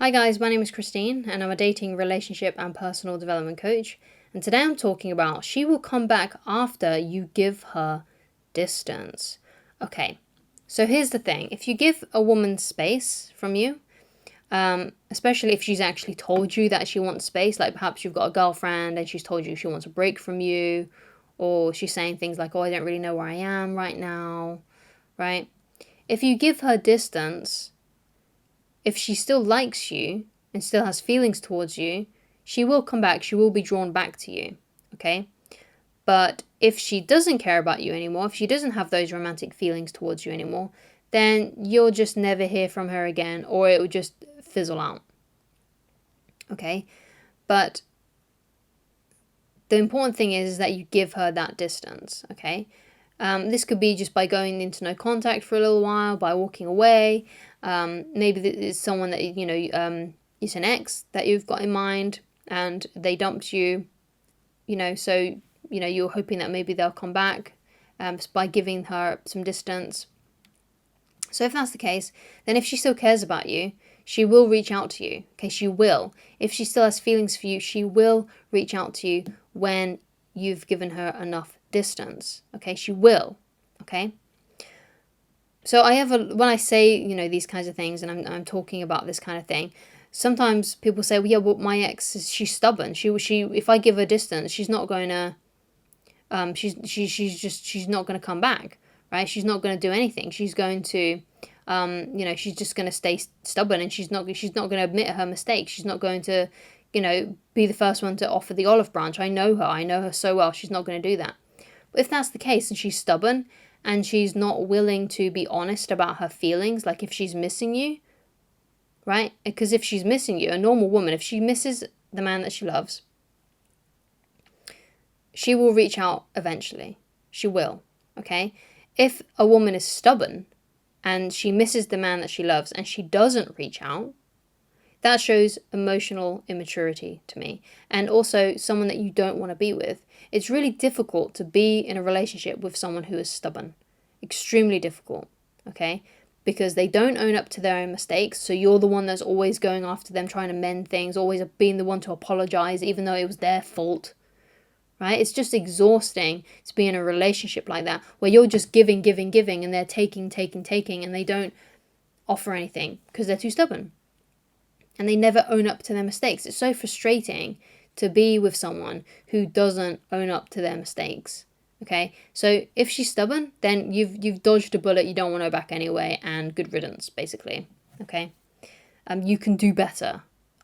Hi guys, my name is Christine and I'm a dating, relationship and personal development coach. And today I'm talking about she will come back after you give her distance. Okay, so here's the thing. If you give a woman space from you, especially if she's actually told you that she wants space, like perhaps you've got a girlfriend and she's told you she wants a break from you, or she's saying things like, oh, I don't really know where I am right now, right? If you give her distance, if she still likes you and still has feelings towards you, she will come back, she will be drawn back to you, okay? But if she doesn't care about you anymore, if she doesn't have those romantic feelings towards you anymore, then you'll just never hear from her again, or it will just fizzle out, okay? But the important thing is that you give her that distance, okay? This could be just by going into no contact for a little while, by walking away. Maybe it's someone that, is an ex that you've got in mind and they dumped you, so, you're hoping that maybe they'll come back by giving her some distance. So if that's the case, then if she still cares about you, she will reach out to you, okay? She will. If she still has feelings for you, she will reach out to you when you've given her enough distance, okay? She will, okay? So when I say, these kinds of things, and I'm talking about this kind of thing, sometimes people say, well, yeah, well, my ex, she's stubborn. She, if I give her distance, she's not going to, she's not going to come back, right? She's not going to do anything. She's going to, she's just going to stay stubborn, and she's not going to admit her mistakes. She's not going to, be the first one to offer the olive branch. I know her so well. She's not going to do that. But if that's the case, and she's stubborn, and she's not willing to be honest about her feelings, like if she's missing you, right? Because if she's missing you, a normal woman, if she misses the man that she loves, she will reach out eventually. She will, okay? If a woman is stubborn and she misses the man that she loves and she doesn't reach out, that shows emotional immaturity to me, and also someone that you don't want to be with. It's really difficult to be in a relationship with someone who is stubborn. Extremely difficult, okay? Because they don't own up to their own mistakes, so you're the one that's always going after them, trying to mend things, always being the one to apologize, even though it was their fault, right? It's just exhausting to be in a relationship like that, where you're just giving, and they're taking, and they don't offer anything because they're too stubborn. And they never own up to their mistakes. It's so frustrating to be with someone who doesn't own up to their mistakes. Okay, so if she's stubborn, then you've dodged a bullet. You don't want her back anyway, and good riddance, basically. Okay, you can do better.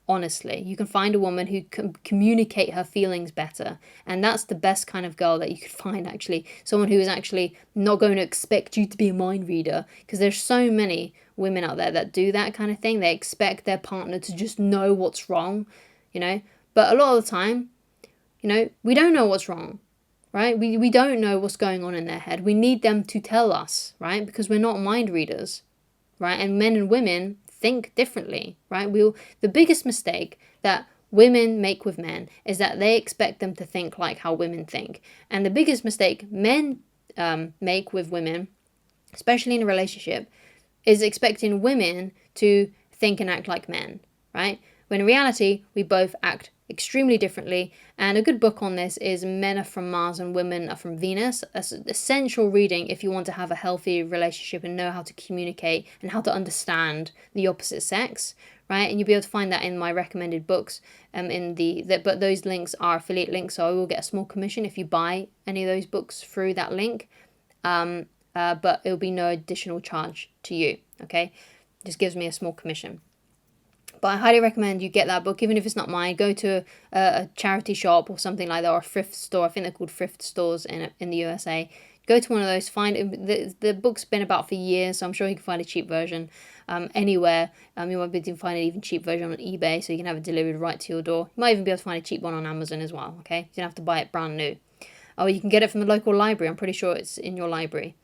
Honestly, you can find a woman who can communicate her feelings better, and that's the best kind of girl that you could find. Actually, someone who is actually not going to expect you to be a mind reader, because there's so many women out there that do that kind of thing. They expect their partner to just know what's wrong, but a lot of the time, we don't know what's wrong, right? We don't know what's going on in their head. We need them to tell us, right? Because we're not mind readers, right? And men and women think differently, right? The biggest mistake that women make with men is that they expect them to think like how women think. And the biggest mistake men make with women, especially in a relationship, is expecting women to think and act like men, right? When in reality, we both act extremely differently. And a good book on this is Men Are From Mars and Women Are From Venus. That's essential reading if you want to have a healthy relationship and know how to communicate and how to understand the opposite sex, right? And you'll be able to find that in my recommended books. But those links are affiliate links, so I will get a small commission if you buy any of those books through that link. But it will be no additional charge to you, okay? Just gives me a small commission. But I highly recommend you get that book, even if it's not mine. Go to a charity shop or something like that, or a thrift store. I think they're called thrift stores in the USA. Go to one of those. Find the book's been about for years, so I'm sure you can find a cheap version anywhere. You might be able to find an even cheap version on eBay, so you can have it delivered right to your door. You might even be able to find a cheap one on Amazon as well, okay? You don't have to buy it brand new. Or you can get it from the local library. I'm pretty sure it's in your library.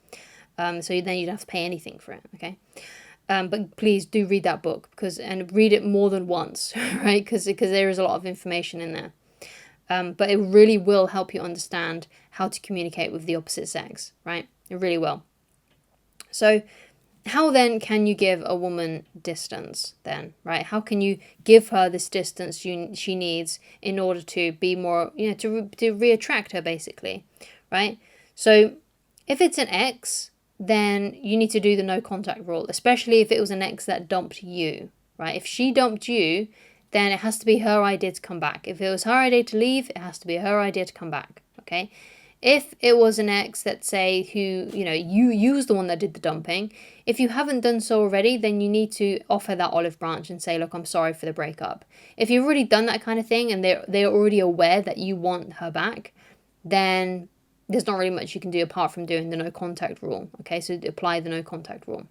So then you don't have to pay anything for it, okay? But please do read that book, and read it more than once, right? Because there is a lot of information in there. But it really will help you understand how to communicate with the opposite sex, right? It really will. So how then can you give a woman distance then, right? How can you give her this distance she needs in order to be more, to reattract her, basically, right? So if it's an ex, then you need to do the no contact rule, especially if it was an ex that dumped you, right? If she dumped you, then it has to be her idea to come back. If it was her idea to leave, it has to be her idea to come back, okay? If it was an ex, let's say, who, you was the one that did the dumping, if you haven't done so already, then you need to offer that olive branch and say, look, I'm sorry for the breakup. If you've already done that kind of thing and they're already aware that you want her back, then there's not really much you can do apart from doing the no contact rule. Okay, so apply the no contact rule.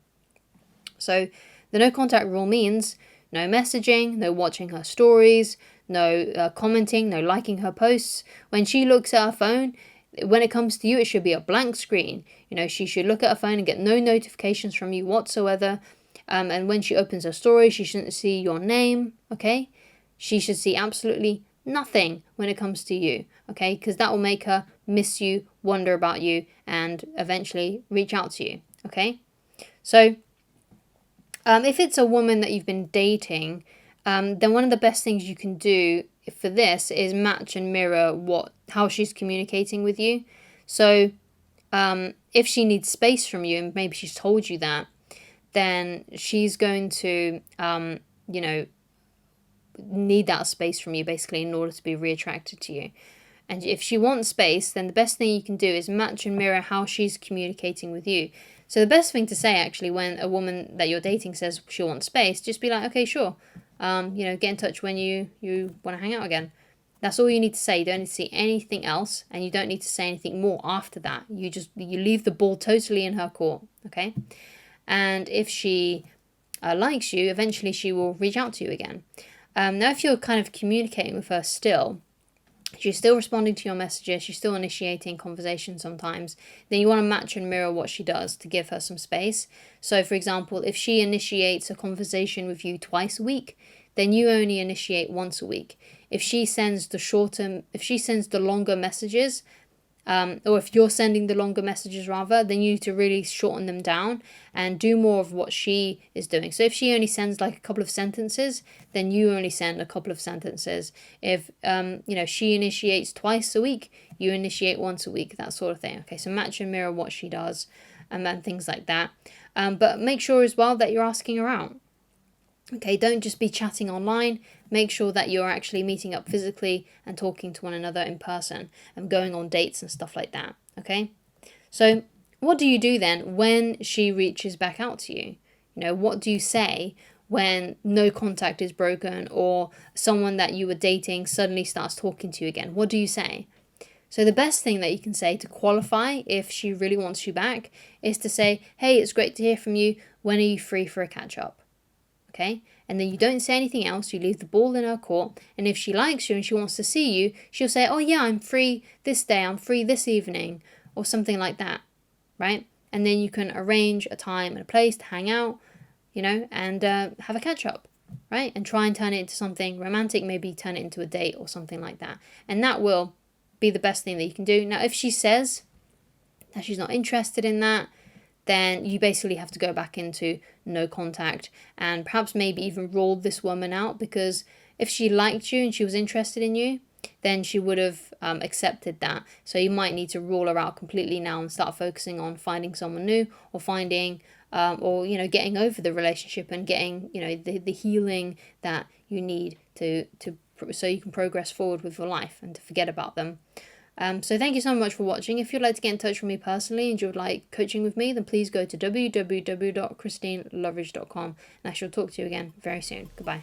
So the no contact rule means no messaging, no watching her stories, no commenting, no liking her posts. When she looks at her phone, when it comes to you, it should be a blank screen. She should look at her phone and get no notifications from you whatsoever. And when she opens her story, she shouldn't see your name, okay? She should see absolutely nothing when it comes to you, okay? Because that will make her miss you, wonder about you, and eventually reach out to you, okay? So if it's a woman that you've been dating, then one of the best things you can do for this is match and mirror how she's communicating with you. So if she needs space from you, and maybe she's told you that, then she's going to, need that space from you, basically, in order to be reattracted to you. And if she wants space, then the best thing you can do is match and mirror how she's communicating with you. So the best thing to say, actually, when a woman that you're dating says she wants space, just be like, okay, sure. Get in touch when you want to hang out again. That's all you need to say. You don't need to say anything else, and you don't need to say anything more after that. You leave the ball totally in her court, okay? And if she likes you, eventually she will reach out to you again. Now, if you're kind of communicating with her still, she's still responding to your messages, she's still initiating conversation sometimes, then you want to match and mirror what she does to give her some space. So, for example, if she initiates a conversation with you twice a week, then you only initiate once a week. If she sends the longer messages, or if you're sending the longer messages rather, then you need to really shorten them down and do more of what she is doing. So if she only sends like a couple of sentences, then you only send a couple of sentences. If she initiates twice a week, you initiate once a week, that sort of thing. Okay, so match and mirror what she does, and things like that. But make sure as well that you're asking her out. Okay, don't just be chatting online. Make sure that you're actually meeting up physically and talking to one another in person and going on dates and stuff like that. Okay, so what do you do then when she reaches back out to you? What do you say when no contact is broken or someone that you were dating suddenly starts talking to you again? What do you say? So the best thing that you can say to qualify if she really wants you back is to say, hey, it's great to hear from you. When are you free for a catch-up? Okay, and then you don't say anything else, you leave the ball in her court, and if she likes you and she wants to see you, she'll say, oh yeah, I'm free this day, I'm free this evening, or something like that, right? And then you can arrange a time and a place to hang out, and have a catch-up, right? And try and turn it into something romantic, maybe turn it into a date or something like that. And that will be the best thing that you can do. Now, if she says that she's not interested in that, then you basically have to go back into no contact and perhaps maybe even rule this woman out, because if she liked you and she was interested in you, then she would have accepted that. So you might need to rule her out completely now and start focusing on finding someone new, or finding getting over the relationship and getting the healing that you need to so you can progress forward with your life and to forget about them. So thank you so much for watching. If you'd like to get in touch with me personally and you would like coaching with me, then please go to www.christineloveridge.com, and I shall talk to you again very soon. Goodbye.